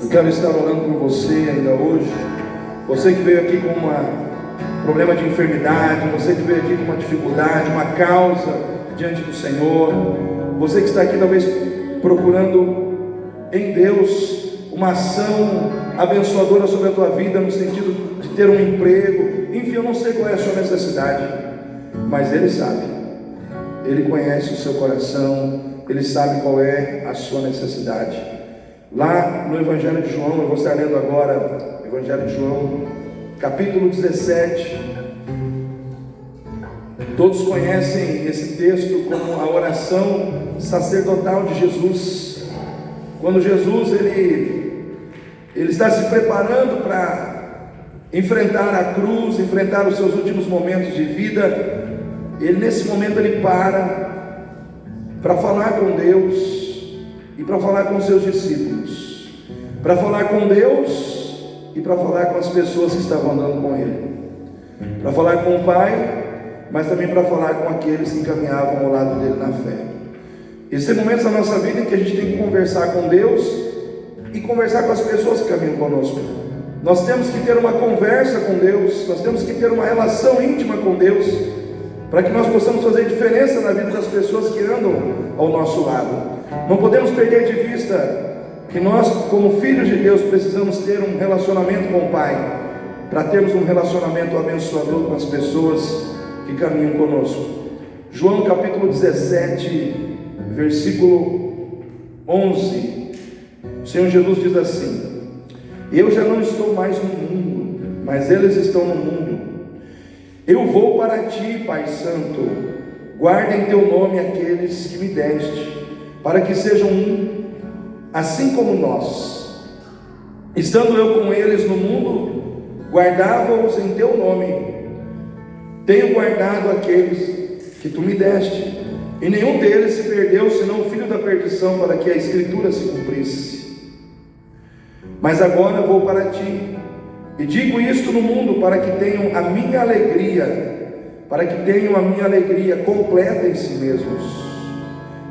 Eu quero estar orando por você ainda hoje. Você que veio aqui com um problema de enfermidade, você que veio aqui com uma dificuldade, uma causa diante do Senhor, você que está aqui talvez procurando em Deus uma ação abençoadora sobre a tua vida, no sentido de ter um emprego, enfim, eu não sei qual é a sua necessidade, mas Ele sabe, Ele conhece o seu coração, Ele sabe qual é a sua necessidade. Lá no Evangelho de João, eu vou estar lendo agora, Evangelho de João, capítulo 17. Todos conhecem esse texto como a oração sacerdotal de Jesus. Quando Jesus ele está se preparando para enfrentar a cruz, enfrentar os seus últimos momentos de vida, nesse momento ele para falar com Deus e para falar com os seus discípulos, para falar com Deus e para falar com as pessoas que estavam andando com ele, para falar com o Pai, mas também para falar com aqueles que caminhavam ao lado dele na fé. Existem momentos na nossa vida em que a gente tem que conversar com Deus e conversar com as pessoas que caminham conosco. Nós temos que ter uma conversa com Deus, nós temos que ter uma relação íntima com Deus, para que nós possamos fazer diferença na vida das pessoas que andam ao nosso lado. Não podemos perder de vista que nós, como filhos de Deus, precisamos ter um relacionamento com o Pai, para termos um relacionamento abençoador com as pessoas que caminham conosco. João capítulo 17, versículo 11, o Senhor Jesus diz assim: eu já não estou mais no mundo, mas eles estão no mundo. Eu vou para ti, Pai Santo, guarda em teu nome aqueles que me deste, para que sejam um, assim como nós. Estando eu com eles no mundo, guardava-os em teu nome. Tenho guardado aqueles que tu me deste, e nenhum deles se perdeu, senão o filho da perdição, para que a Escritura se cumprisse. Mas agora vou para ti, e digo isto no mundo, para que tenham a minha alegria, completa em si mesmos.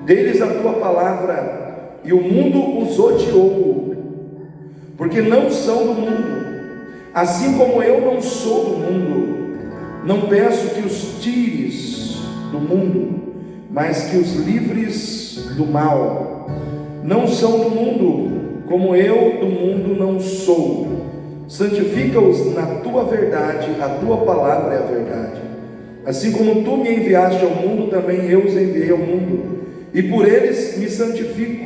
Dê-lhes a tua palavra, e o mundo os odiou, porque não são do mundo, assim como eu não sou do mundo. Não peço que os tires do mundo, mas que os livres do mal. Não são do mundo, como eu do mundo não sou. Santifica-os na tua verdade, a tua palavra é a verdade. Assim como tu me enviaste ao mundo, também eu os enviei ao mundo, e por eles me santifico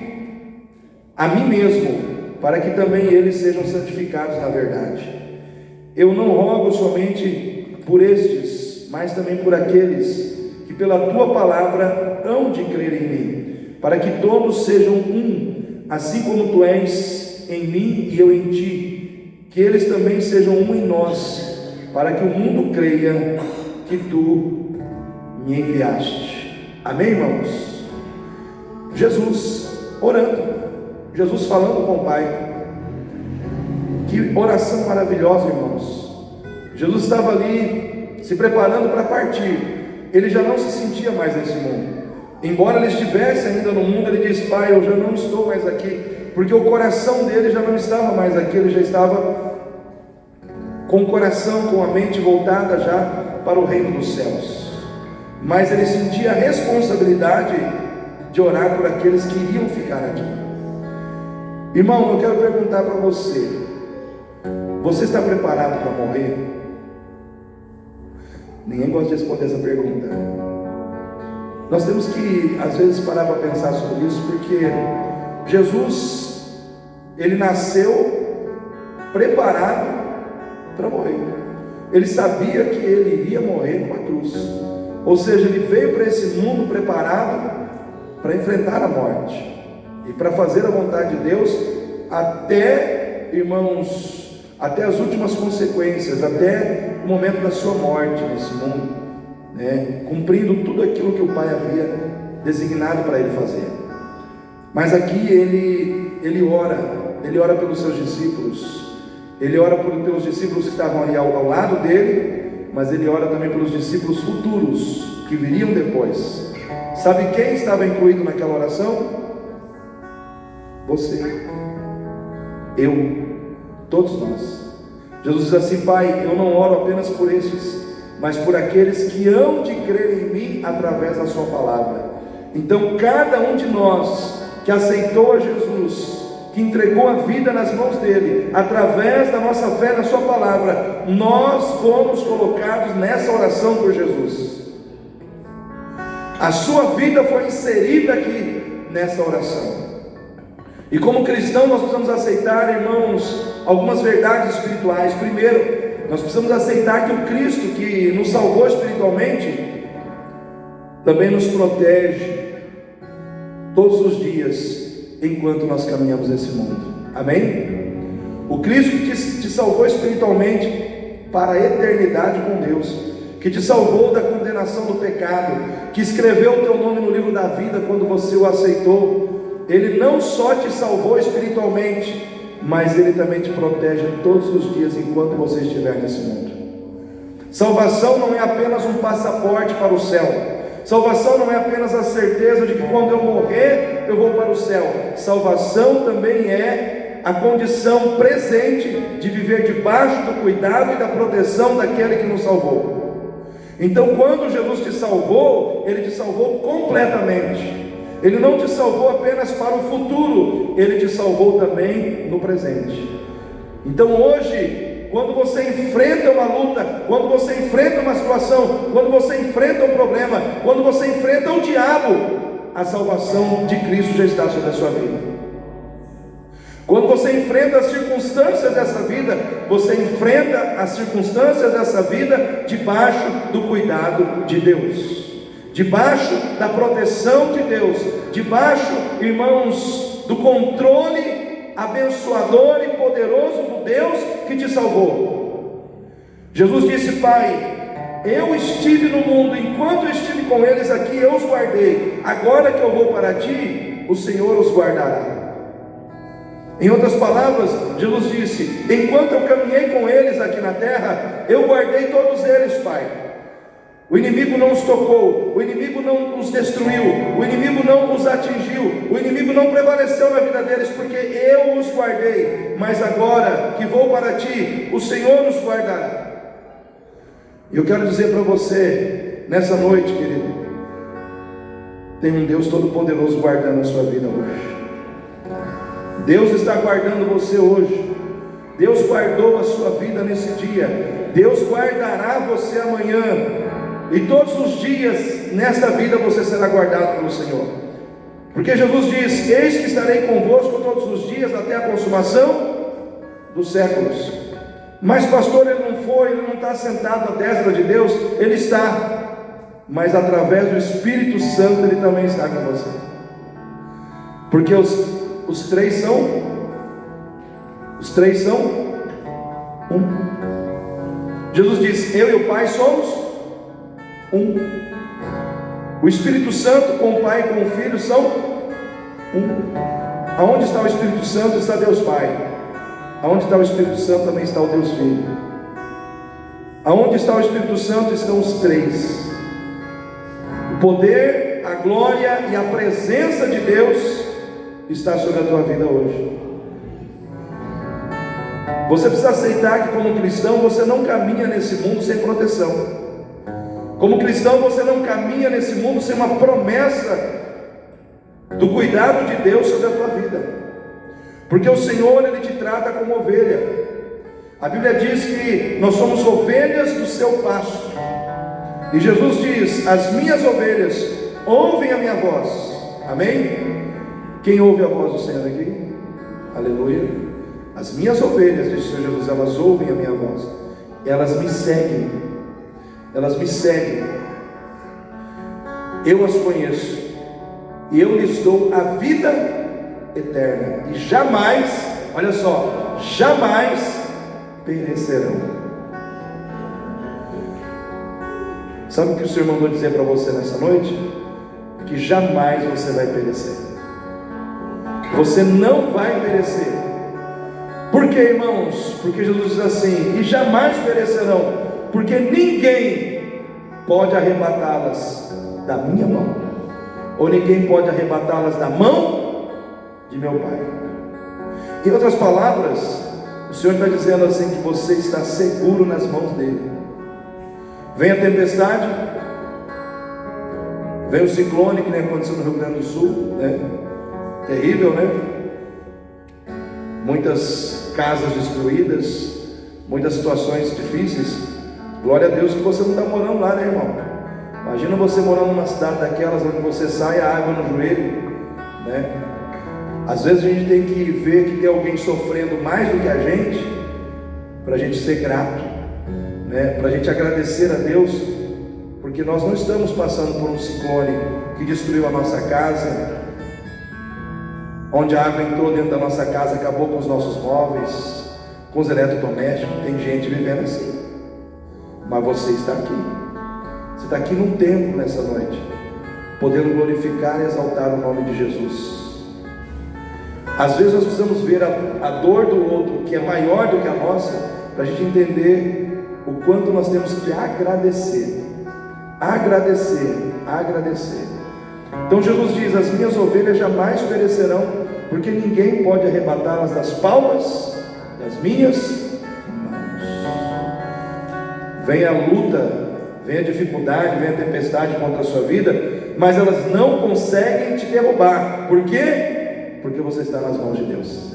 a mim mesmo, para que também eles sejam santificados na verdade. Eu não rogo somente por estes, mas também por aqueles que pela tua palavra hão de crer em mim, para que todos sejam um, assim como tu és em mim e eu em ti, que eles também sejam um em nós, para que o mundo creia que tu me enviaste. Amém, irmãos? Jesus orando, Jesus falando com o Pai. Que oração maravilhosa, irmãos. Jesus estava ali se preparando para partir. Ele já não se sentia mais nesse mundo. Embora ele estivesse ainda no mundo, ele diz: Pai, eu já não estou mais aqui, porque o coração dele já não estava mais aqui, ele já estava com o coração, com a mente voltada já para o reino dos céus. Mas ele sentia a responsabilidade de orar por aqueles que iriam ficar aqui. Irmão, eu quero perguntar para você: você está preparado para morrer? Ninguém gosta de responder essa pergunta. Nós temos que, às vezes, parar para pensar sobre isso, porque Jesus, ele nasceu preparado para morrer. Ele sabia que ele iria morrer numa cruz. Ou seja, ele veio para esse mundo preparado para enfrentar a morte e para fazer a vontade de Deus até, irmãos, até as últimas consequências, até o momento da sua morte nesse mundo, né? Cumprindo tudo aquilo que o Pai havia designado para ele fazer. Mas aqui ele ora pelos seus discípulos, ele ora pelos discípulos que estavam ali ao lado dele, mas ele ora também pelos discípulos futuros que viriam depois. Sabe quem estava incluído naquela oração? Você. Todos nós. Jesus diz assim: Pai, eu não oro apenas por estes, mas por aqueles que hão de crer em mim através da sua palavra. Então cada um de nós que aceitou a Jesus, que entregou a vida nas mãos dele, através da nossa fé na sua palavra, nós fomos colocados nessa oração por Jesus. A sua vida foi inserida aqui nessa oração. E como cristão nós precisamos aceitar, irmãos, algumas verdades espirituais. Primeiro, nós precisamos aceitar que o Cristo que nos salvou espiritualmente também nos protege todos os dias enquanto nós caminhamos nesse mundo. Amém? O Cristo que te salvou espiritualmente para a eternidade com Deus, que te salvou da condenação do pecado, que escreveu o teu nome no livro da vida quando você o aceitou, Ele não só te salvou espiritualmente, mas Ele também te protege todos os dias enquanto você estiver nesse mundo. Salvação não é apenas um passaporte para o céu. Salvação não é apenas a certeza de que quando eu morrer eu vou para o céu. Salvação também é a condição presente de viver debaixo do cuidado e da proteção daquele que nos salvou. Então, quando Jesus te salvou, Ele te salvou completamente. Ele não te salvou apenas para o futuro, Ele te salvou também no presente. Então hoje, quando você enfrenta uma luta, quando você enfrenta uma situação, quando você enfrenta um problema, quando você enfrenta o diabo, a salvação de Cristo já está sobre a sua vida. Quando você enfrenta as circunstâncias dessa vida, você enfrenta as circunstâncias dessa vida debaixo do cuidado de Deus, debaixo da proteção de Deus, debaixo, irmãos, do controle abençoador e poderoso do Deus que te salvou. Jesus disse: Pai, eu estive no mundo, enquanto eu estive com eles aqui, eu os guardei. Agora que eu vou para ti, o Senhor os guardará. Em outras palavras, Jesus disse: enquanto eu caminhei com eles aqui na terra, eu guardei todos eles, Pai. O inimigo não os tocou, o inimigo não os destruiu, o inimigo não os atingiu, o inimigo não prevaleceu na vida deles, porque eu os guardei. Mas agora que vou para ti, o Senhor os guardará. E eu quero dizer para você, nessa noite, querido, tem um Deus todo-poderoso guardando a sua vida hoje. Deus está guardando você hoje. Deus guardou a sua vida nesse dia. Deus guardará você amanhã. E todos os dias nesta vida você será guardado pelo Senhor. Porque Jesus diz: eis que estarei convosco todos os dias até a consumação dos séculos. Mas pastor, ele não está sentado à destra de Deus. Ele está, mas através do Espírito Santo ele também está com você. Porque os três são um. Jesus diz: eu e o Pai somos um. O Espírito Santo com o Pai e com o Filho são um. Aonde está o Espírito Santo está Deus Pai. Aonde está o Espírito Santo também está o Deus Filho. Aonde está o Espírito Santo estão os três. O poder, a glória e a presença de Deus está sobre a tua vida hoje. Você precisa aceitar que como cristão você não caminha nesse mundo sem proteção. Como cristão você não caminha nesse mundo sem uma promessa do cuidado de Deus sobre a tua vida. Porque o Senhor, Ele te trata como ovelha. A Bíblia diz que nós somos ovelhas do seu pasto. E Jesus diz: as minhas ovelhas ouvem a minha voz. Amém? Quem ouve a voz do Senhor aqui? Aleluia. As minhas ovelhas, diz o Senhor Jesus, elas ouvem a minha voz. Elas me seguem. Elas me seguem. Eu as conheço. E eu lhes dou a vida eterna, e jamais, olha só, jamais perecerão. Sabe o que o Senhor mandou dizer para você nessa noite? Que jamais você vai perecer. Você não vai perecer. Por quê, irmãos? Porque Jesus diz assim: e jamais perecerão, porque ninguém pode arrebatá-las da minha mão, ou ninguém pode arrebatá-las da mão de meu Pai. Em outras palavras, o Senhor está dizendo assim que você está seguro nas mãos dele. Vem a tempestade, vem o ciclone, que nem aconteceu no Rio Grande do Sul, né? Terrível, né? Muitas casas destruídas, muitas situações difíceis. Glória a Deus que você não está morando lá, né, irmão? Imagina você morando numa cidade daquelas onde você sai a água no joelho, né? Às vezes a gente tem que ver que tem alguém sofrendo mais do que a gente, para a gente ser grato, né? Para a gente agradecer a Deus, porque nós não estamos passando por um ciclone que destruiu a nossa casa, onde a água entrou dentro da nossa casa, acabou com os nossos móveis, com os eletrodomésticos. Tem gente vivendo assim, mas você está aqui. Você está aqui num templo nessa noite, podendo glorificar e exaltar o nome de Jesus. Às vezes nós precisamos ver a dor do outro, que é maior do que a nossa, para a gente entender o quanto nós temos que agradecer. Agradecer. Então Jesus diz: as minhas ovelhas jamais perecerão, porque ninguém pode arrebatá-las das palmas das minhas mãos. Vem a luta, vem a dificuldade, vem a tempestade contra a sua vida, mas elas não conseguem te derrubar. Por quê? Porque você está nas mãos de Deus,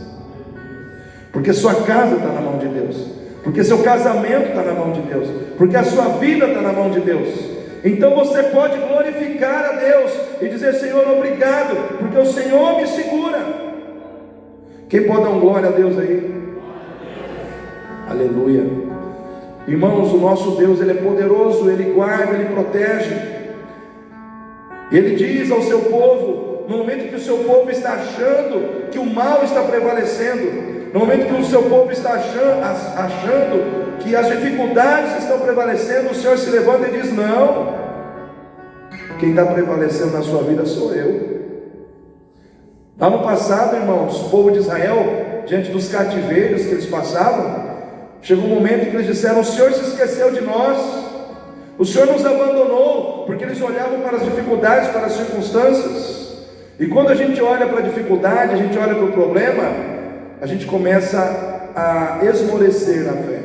porque sua casa está na mão de Deus, porque seu casamento está na mão de Deus, porque a sua vida está na mão de Deus. Então você pode glorificar a Deus e dizer: Senhor, obrigado, porque o Senhor me segura. Quem pode dar um glória a Deus aí? Aleluia. Irmãos, o nosso Deus, Ele é poderoso, Ele guarda, Ele protege. Ele diz ao seu povo, no momento que o seu povo está achando que o mal está prevalecendo, no momento que o seu povo está achando que as dificuldades estão prevalecendo, o Senhor se levanta e diz: não, quem está prevalecendo na sua vida sou eu. Lá no passado, irmãos, o povo de Israel, diante dos cativeiros que eles passavam, chegou um momento que eles disseram: o Senhor se esqueceu de nós, o Senhor nos abandonou, porque eles olhavam para as dificuldades, para as circunstâncias. E quando a gente olha para a dificuldade, a gente olha para o problema, a gente começa a esmorecer na fé,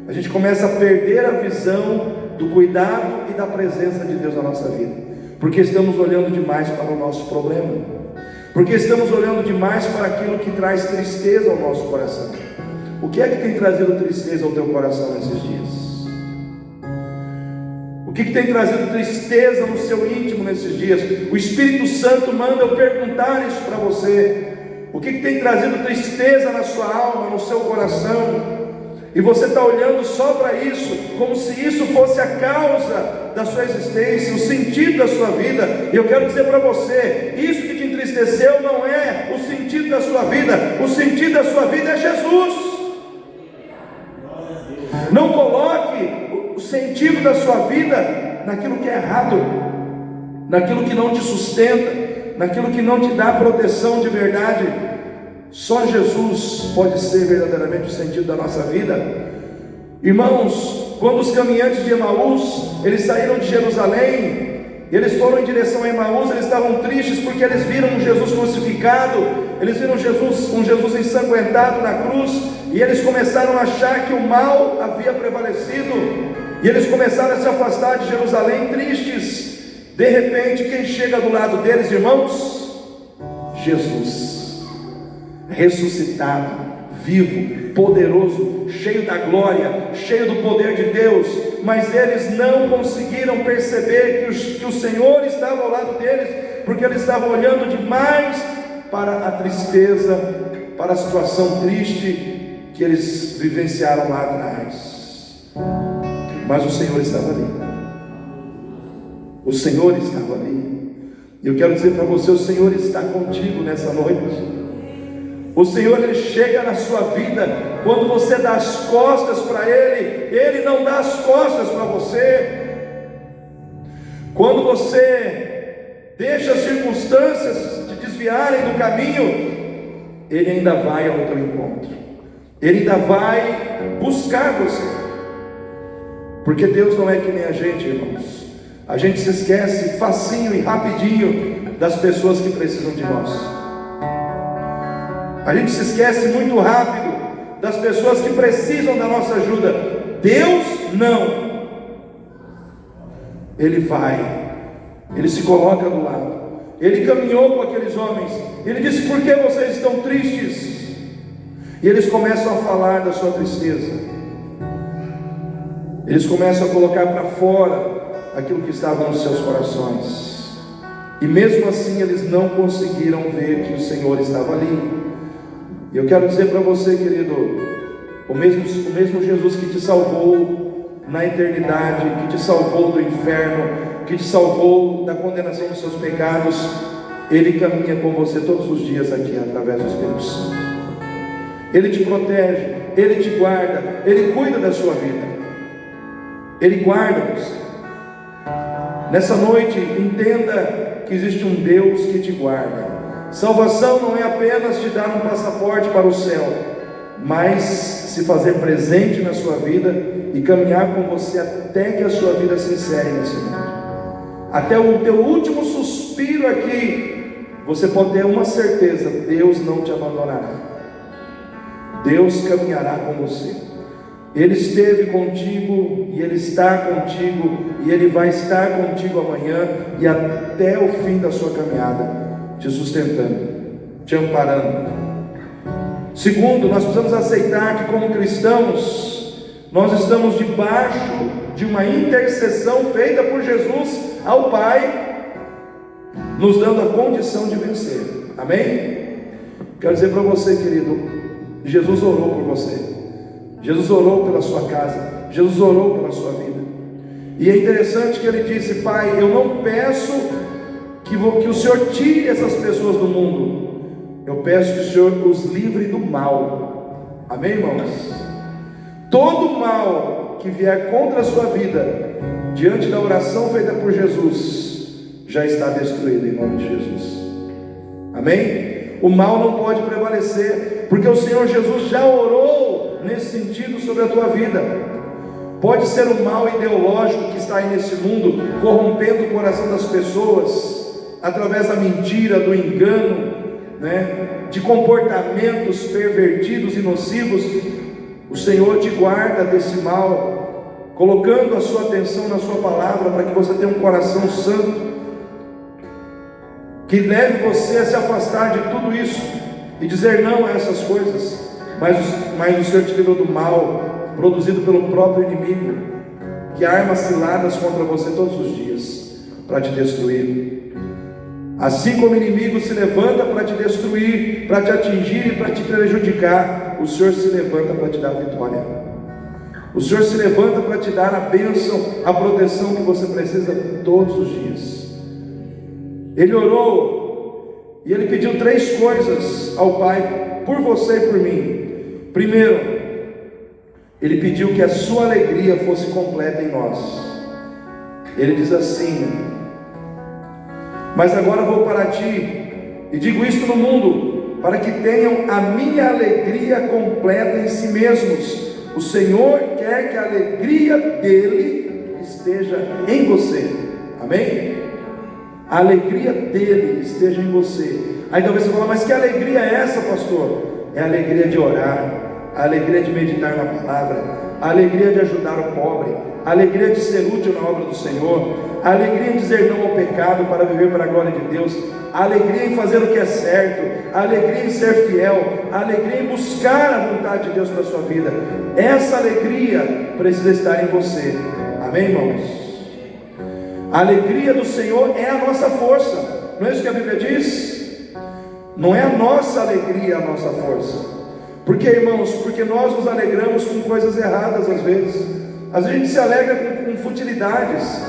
a gente começa a perder a visão do cuidado e da presença de Deus na nossa vida, porque estamos olhando demais para o nosso problema, porque estamos olhando demais para aquilo que traz tristeza ao nosso coração. O que é que tem trazido tristeza ao teu coração nesses dias? O que tem trazido tristeza no seu íntimo nesses dias? O Espírito Santo manda eu perguntar isso para você. O que tem trazido tristeza na sua alma, no seu coração? E você está olhando só para isso, como se isso fosse a causa da sua existência, o sentido da sua vida. E eu quero dizer para você, isso que te entristeceu não é o sentido da sua vida. O sentido da sua vida é Jesus. Não coloque o sentido da sua vida naquilo que é errado, naquilo que não te sustenta, naquilo que não te dá proteção de verdade. Só Jesus pode ser verdadeiramente o sentido da nossa vida. Irmãos, quando os caminhantes de Emaús, eles saíram de Jerusalém, eles foram em direção a Emaús, eles estavam tristes porque eles viram um Jesus crucificado, eles viram um Jesus ensanguentado na cruz, e eles começaram a achar que o mal havia prevalecido, e eles começaram a se afastar de Jerusalém tristes. De repente, quem chega do lado deles, irmãos? Jesus, ressuscitado, vivo, poderoso, cheio da glória, cheio do poder de Deus. Mas eles não conseguiram perceber que o Senhor estava ao lado deles, porque eles estavam olhando demais para a tristeza, para a situação triste que eles vivenciaram lá atrás. Mas o Senhor estava ali. O Senhor estava ali. E eu quero dizer para você, o Senhor está contigo nessa noite. O Senhor, Ele chega na sua vida quando você dá as costas para Ele. Ele não dá as costas para você. Quando você deixa as circunstâncias te desviarem do caminho, Ele ainda vai ao teu encontro. Ele ainda vai buscar você. Porque Deus não é que nem a gente, irmãos. A gente se esquece facinho e rapidinho das pessoas que precisam de nós. A gente se esquece muito rápido das pessoas que precisam da nossa ajuda. Deus não. Ele vai, Ele se coloca do lado. Ele caminhou com aqueles homens. Ele disse: por que vocês estão tristes? E eles começam a falar da sua tristeza. Eles começam a colocar para fora aquilo que estava nos seus corações. E mesmo assim eles não conseguiram ver que o Senhor estava ali. E eu quero dizer para você, querido, o mesmo Jesus que te salvou na eternidade, que te salvou do inferno, que te salvou da condenação dos seus pecados, Ele caminha com você todos os dias aqui através do Espírito Santo. Ele te protege, Ele te guarda, Ele cuida da sua vida, Ele guarda você. Nessa noite, entenda que existe um Deus que te guarda. Salvação não é apenas te dar um passaporte para o céu, mas se fazer presente na sua vida e caminhar com você até que a sua vida se encerre nesse mundo. Até o teu último suspiro aqui, você pode ter uma certeza: Deus não te abandonará. Deus caminhará com você. Ele esteve contigo e Ele está contigo e Ele vai estar contigo amanhã e até o fim da sua caminhada, te sustentando, te amparando. Segundo, nós precisamos aceitar que como cristãos, nós estamos debaixo de uma intercessão feita por Jesus ao Pai, nos dando a condição de vencer. Amém? Quero dizer para você, querido, Jesus orou por você, Jesus orou pela sua casa, Jesus orou pela sua vida. E é interessante que Ele disse: Pai, eu não peço que o Senhor tire essas pessoas do mundo, eu peço que o Senhor os livre do mal. Amém, irmãos? Todo mal que vier contra a sua vida, diante da oração feita por Jesus, já está destruído em nome de Jesus. Amém? O mal não pode prevalecer, porque o Senhor Jesus já orou nesse sentido sobre a tua vida. Pode ser o mal ideológico que está aí nesse mundo, corrompendo o coração das pessoas, através da mentira, do engano, de comportamentos pervertidos e nocivos. O Senhor te guarda desse mal, colocando a sua atenção na sua palavra, para que você tenha um coração santo, que leve você a se afastar de tudo isso e dizer não a essas coisas. Mas o Senhor te livrou do mal produzido pelo próprio inimigo, que arma ciladas contra você todos os dias para te destruir. Assim como o inimigo se levanta para te destruir, para te atingir e para te prejudicar, o Senhor se levanta para te dar vitória. O Senhor se levanta para te dar a bênção, a proteção que você precisa todos os dias. Ele orou e ele pediu 3 coisas ao Pai, por você e por mim. Primeiro, ele pediu que a sua alegria fosse completa em nós. Ele diz assim: mas agora vou para ti, e digo isto no mundo, para que tenham a minha alegria completa em si mesmos. O Senhor quer que a alegria dele esteja em você. Amém? A alegria dele esteja em você. Aí talvez você fale: mas que alegria é essa, pastor? É a alegria de orar, a alegria de meditar na palavra, a alegria de ajudar o pobre, a alegria de ser útil na obra do Senhor, a alegria em dizer não ao pecado para viver para a glória de Deus, a alegria em fazer o que é certo, a alegria em ser fiel, a alegria em buscar a vontade de Deus para a sua vida. Essa alegria precisa estar em você. Amém, irmãos? A alegria do Senhor é a nossa força. Não é isso que a Bíblia diz? Não é a nossa alegria a nossa força. Por quê, irmãos? Porque nós nos alegramos com coisas erradas às vezes. Às vezes a gente se alegra com futilidades.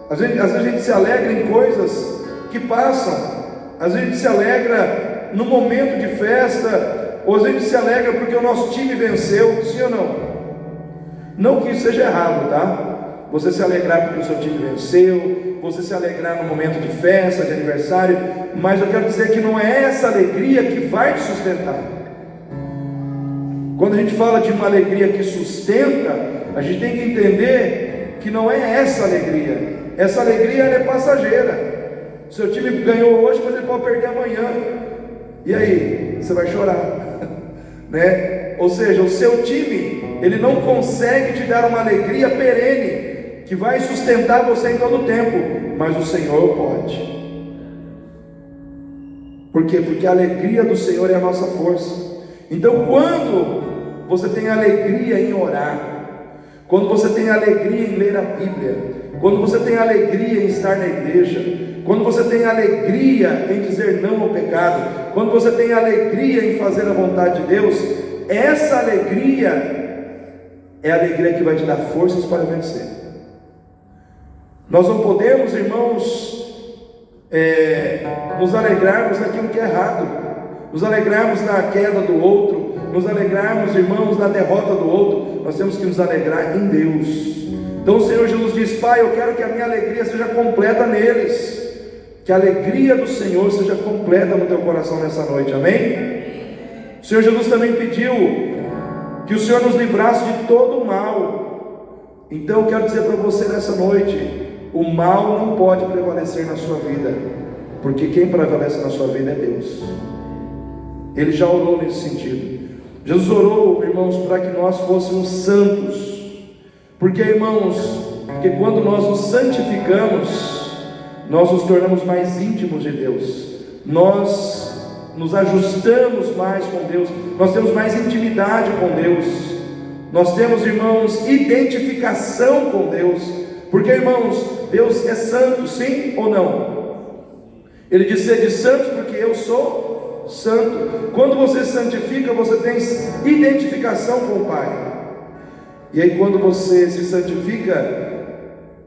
Às vezes a gente se alegra em coisas que passam. Às vezes a gente se alegra no momento de festa. Ou às vezes a gente se alegra porque o nosso time venceu. Sim ou não? Não que isso seja errado, tá? Você se alegrar porque o seu time venceu, você se alegrar no momento de festa, de aniversário, mas eu quero dizer que não é essa alegria que vai te sustentar. Quando a gente fala de uma alegria que sustenta, a gente tem que entender que não é essa alegria. Essa alegria ela é passageira. Seu time ganhou hoje, mas ele pode perder amanhã. E aí? Você vai chorar. né? Ou seja, o seu time, ele não consegue te dar uma alegria perene, que vai sustentar você em todo o tempo, mas o Senhor pode. Por quê? Porque a alegria do Senhor é a nossa força. Então, quando você tem alegria em orar, quando você tem alegria em ler a Bíblia, quando você tem alegria em estar na igreja, quando você tem alegria em dizer não ao pecado, quando você tem alegria em fazer a vontade de Deus, essa alegria é a alegria que vai te dar forças para vencer. Nós não podemos, irmãos, nos alegrarmos naquilo que é errado, nos alegrarmos na queda do outro, nos alegrarmos, irmãos, na derrota do outro. Nós temos que nos alegrar em Deus. Então o Senhor Jesus diz: Pai, eu quero que a minha alegria seja completa neles, que a alegria do Senhor seja completa no teu coração nessa noite, amém? O Senhor Jesus também pediu que o Senhor nos livrasse de todo o mal. Então eu quero dizer para você nessa noite: o mal não pode prevalecer na sua vida, porque quem prevalece na sua vida é Deus. Ele já orou nesse sentido. Jesus orou, irmãos, para que nós fôssemos santos, porque, irmãos, porque quando nós nos santificamos, nós nos tornamos mais íntimos de Deus, nós nos ajustamos mais com Deus, nós temos mais intimidade com Deus, nós temos, irmãos, identificação com Deus, porque, irmãos, Deus é santo, sim ou não? Ele diz: sede santos, porque eu sou santo. Quando você se santifica, você tem identificação com o Pai. E aí, quando você se santifica,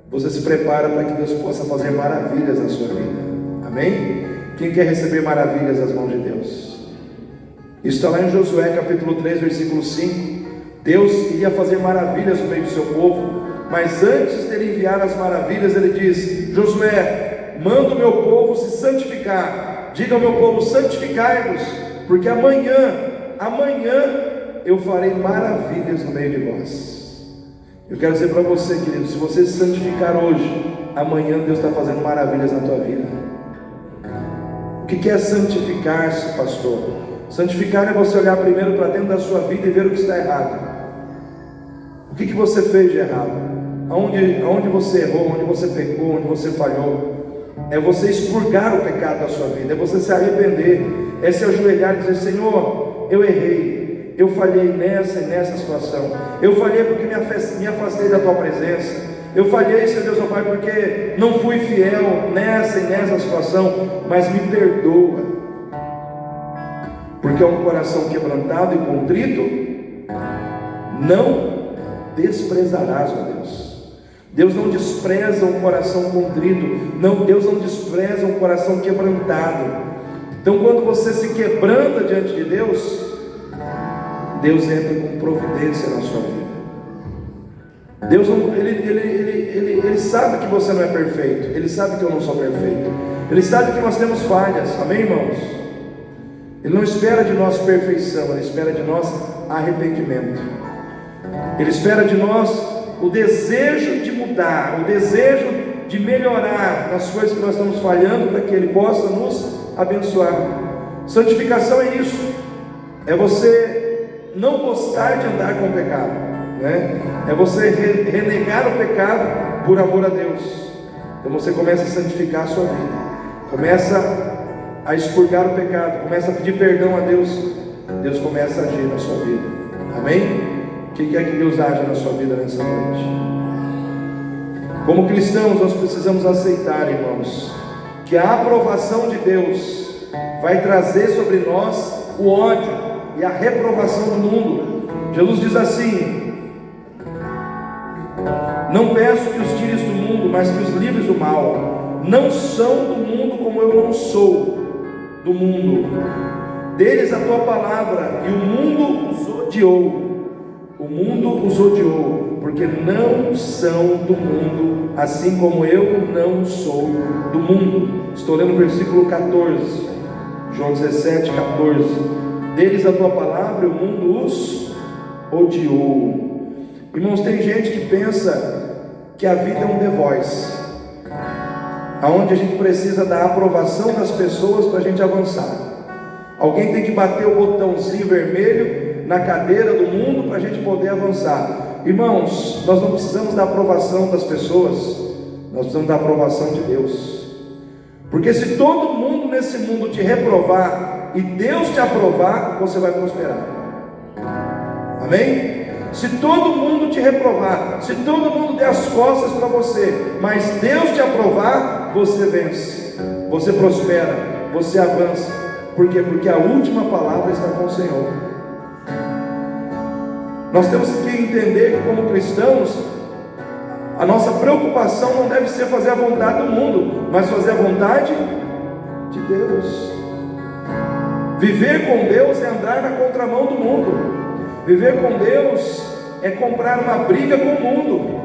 você se prepara para que Deus possa fazer maravilhas na sua vida. Amém? Quem quer receber maravilhas das mãos de Deus? Isso está lá em Josué capítulo 3, versículo 5. Deus iria fazer maravilhas no meio do seu povo, mas antes de ele enviar as maravilhas, ele diz: Josué, manda o meu povo se santificar. Diga ao meu povo: santificai-vos, porque amanhã eu farei maravilhas no meio de vós. Eu quero dizer para você, querido, se você se santificar hoje, amanhã Deus está fazendo maravilhas na tua vida. O que é santificar-se, pastor? Santificar é você olhar primeiro para dentro da sua vida e ver o que está errado. O que você fez de errado? Aonde você errou, onde você pecou, onde você falhou? É você expurgar o pecado da sua vida, é você se arrepender, é se ajoelhar e dizer: Senhor, eu errei, eu falhei nessa e nessa situação, eu falhei porque me afastei da tua presença, eu falhei, Senhor Deus, meu Pai, porque não fui fiel nessa e nessa situação, mas me perdoa, porque é um coração quebrantado e contrito não desprezarás, ó Deus. Deus não despreza um coração contrito, não, Deus não despreza um coração quebrantado. Então, quando você se quebranta diante de Deus, Deus entra com providência na sua vida. Deus não, ele sabe que você não é perfeito, Ele sabe que eu não sou perfeito, Ele sabe que nós temos falhas, amém, irmãos? Ele não espera de nós perfeição, Ele espera de nós arrependimento. Ele espera de nós o desejo de mudar, o desejo de melhorar nas coisas que nós estamos falhando, para que Ele possa nos abençoar. Santificação é isso, é você não gostar de andar com o pecado, né? É você renegar o pecado por amor a Deus. Então você começa a santificar a sua vida, começa a expurgar o pecado, começa a pedir perdão a Deus, Deus começa a agir na sua vida, amém? O que é que Deus age na sua vida nessa noite? Como cristãos, nós precisamos aceitar, irmãos, que a aprovação de Deus vai trazer sobre nós o ódio e a reprovação do mundo. Jesus diz assim: não peço que os tires do mundo, mas que os livres do mal. Não são do mundo, como eu não sou do mundo. Deles a tua palavra, e o mundo os odiou. O mundo os odiou, porque não são do mundo, assim como eu não sou do mundo. Estou lendo o versículo 14, João 17, 14. Deles a tua palavra, e o mundo os odiou. Irmãos, tem gente que pensa que a vida é um The Voice, aonde a gente precisa da aprovação das pessoas para a gente avançar. Alguém tem que bater o botãozinho vermelho na cadeira do mundo para a gente poder avançar. Irmãos, nós não precisamos da aprovação das pessoas, nós precisamos da aprovação de Deus. Porque se todo mundo nesse mundo te reprovar e Deus te aprovar, você vai prosperar. Amém? Se todo mundo te reprovar, se todo mundo der as costas para você, mas Deus te aprovar, você vence, você prospera, você avança. Por quê? Porque a última palavra está com o Senhor. Nós temos que entender que, como cristãos, a nossa preocupação não deve ser fazer a vontade do mundo, mas fazer a vontade de Deus. Viver com Deus é andar na contramão do mundo. Viver com Deus é comprar uma briga com o mundo,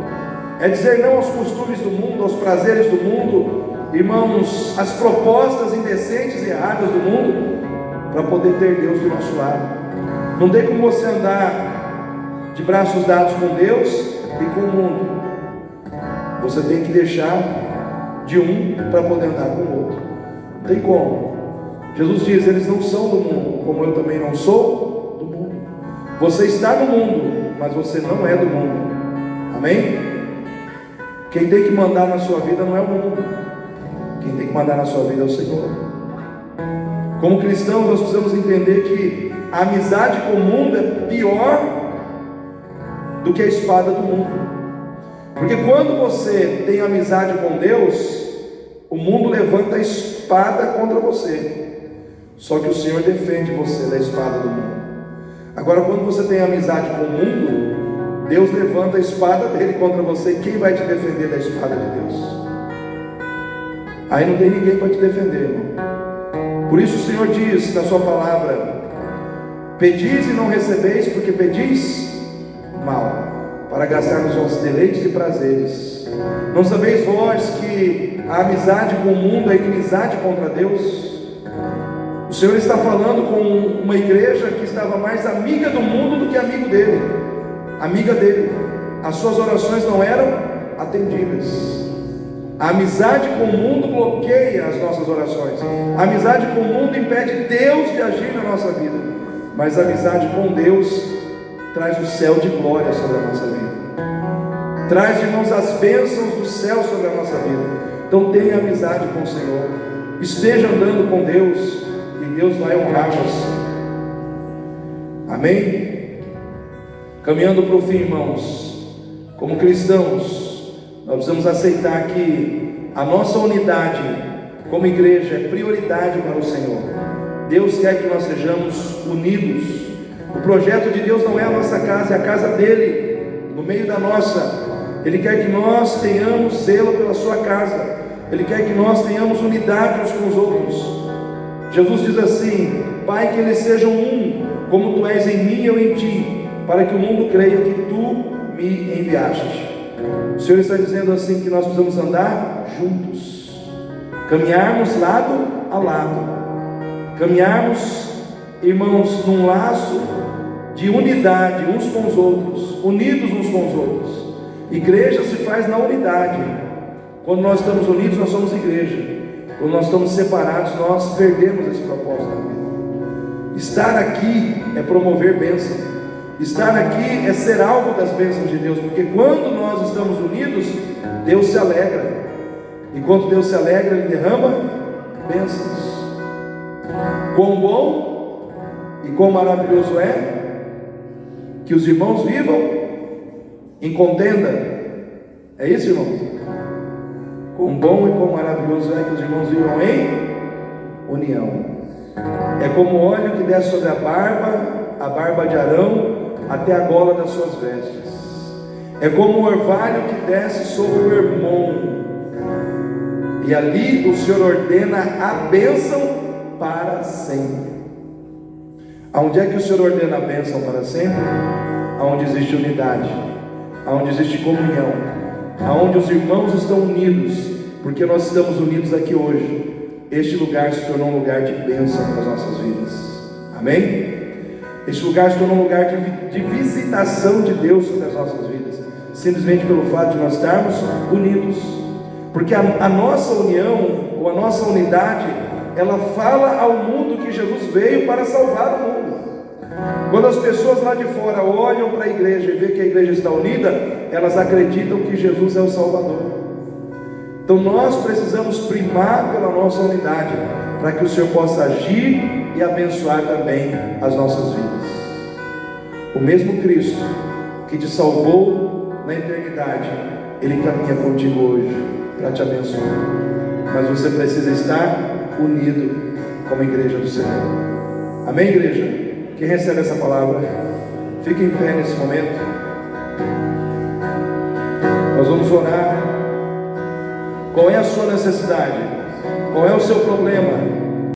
é dizer não aos costumes do mundo, aos prazeres do mundo, irmãos, às propostas indecentes e erradas do mundo, para poder ter Deus do nosso lado. Não tem como você andar de braços dados com Deus e com o mundo. Você tem que deixar de um para poder andar com o outro. Não tem como. Jesus diz: eles não são do mundo, como eu também não sou do mundo. Você está no mundo, mas você não é do mundo. Amém? Quem tem que mandar na sua vida não é o mundo. Quem tem que mandar na sua vida é o Senhor. Como cristãos, nós precisamos entender que a amizade com o mundo é pior do que a espada do mundo. Porque quando você tem amizade com Deus, o mundo levanta a espada contra você. Só que o Senhor defende você da espada do mundo. Agora, quando você tem amizade com o mundo, Deus levanta a espada dele contra você. E quem vai te defender da espada de Deus? Aí não tem ninguém para te defender, irmão. Por isso o Senhor diz na sua palavra: pedis e não recebeis, porque pedis mal, para gastar nos vossos deleites e prazeres. Não sabeis vós que a amizade com o mundo é inimizade contra Deus? O Senhor está falando com uma igreja que estava mais amiga do mundo do que amigo dele, amiga dele. As suas orações não eram atendidas. A amizade com o mundo bloqueia as nossas orações. A amizade com o mundo impede Deus de agir na nossa vida. Mas a amizade com Deus traz o céu de glória sobre a nossa vida. Traz, irmãos, as bênçãos do céu sobre a nossa vida. Então tenha amizade com o Senhor. Esteja andando com Deus e Deus vai honrar você. Amém? Caminhando para o fim, irmãos, como cristãos, nós precisamos aceitar que a nossa unidade como igreja é prioridade para o Senhor. Deus quer que nós sejamos unidos. O projeto de Deus não é a nossa casa, é a casa dele, no meio da nossa. Ele quer que nós tenhamos zelo pela sua casa. Ele quer que nós tenhamos unidade uns com os outros. Jesus diz assim: Pai, que eles sejam um, como tu és em mim e eu em ti, para que o mundo creia que tu me enviaste. O Senhor está dizendo assim que nós precisamos andar juntos, caminharmos lado a lado, caminharmos, irmãos, num laço de unidade uns com os outros, unidos uns com os outros. Igreja se faz na unidade. Quando nós estamos unidos, nós somos igreja. Quando nós estamos separados, nós perdemos esse propósito da vida. Estar aqui é promover bênção. Estar aqui é ser alvo das bênçãos de Deus, porque quando nós estamos unidos, Deus se alegra. E quando Deus se alegra, Ele derrama bênçãos. Quão bom e quão maravilhoso é que os irmãos vivam em contenda. É isso, irmãos? Quão bom e quão maravilhoso é que os irmãos vivam em união. É como o óleo que desce sobre a barba de Arão, até a gola das suas vestes. É como o orvalho que desce sobre o Hermon, e ali o Senhor ordena a bênção para sempre. Aonde é que o Senhor ordena a bênção para sempre? Aonde existe unidade, aonde existe comunhão, aonde os irmãos estão unidos, porque nós estamos unidos aqui hoje. Este lugar se tornou um lugar de bênção para as nossas vidas. Amém? Este lugar se tornou um lugar de visitação de Deus sobre as nossas vidas, simplesmente pelo fato de nós estarmos unidos. Porque a nossa união, ou a nossa unidade, ela fala ao mundo que Jesus veio para salvar o mundo. Quando as pessoas lá de fora olham para a igreja e vê que a igreja está unida, elas acreditam que Jesus é o Salvador. Então nós precisamos primar pela nossa unidade, para que o Senhor possa agir e abençoar também as nossas vidas. O mesmo Cristo que te salvou na eternidade, Ele caminha contigo hoje para te abençoar. Mas você precisa estar unido como igreja do Senhor. Amém, igreja? Quem recebe essa palavra, fique em pé nesse momento. Nós vamos orar. Qual é a sua necessidade? Qual é o seu problema?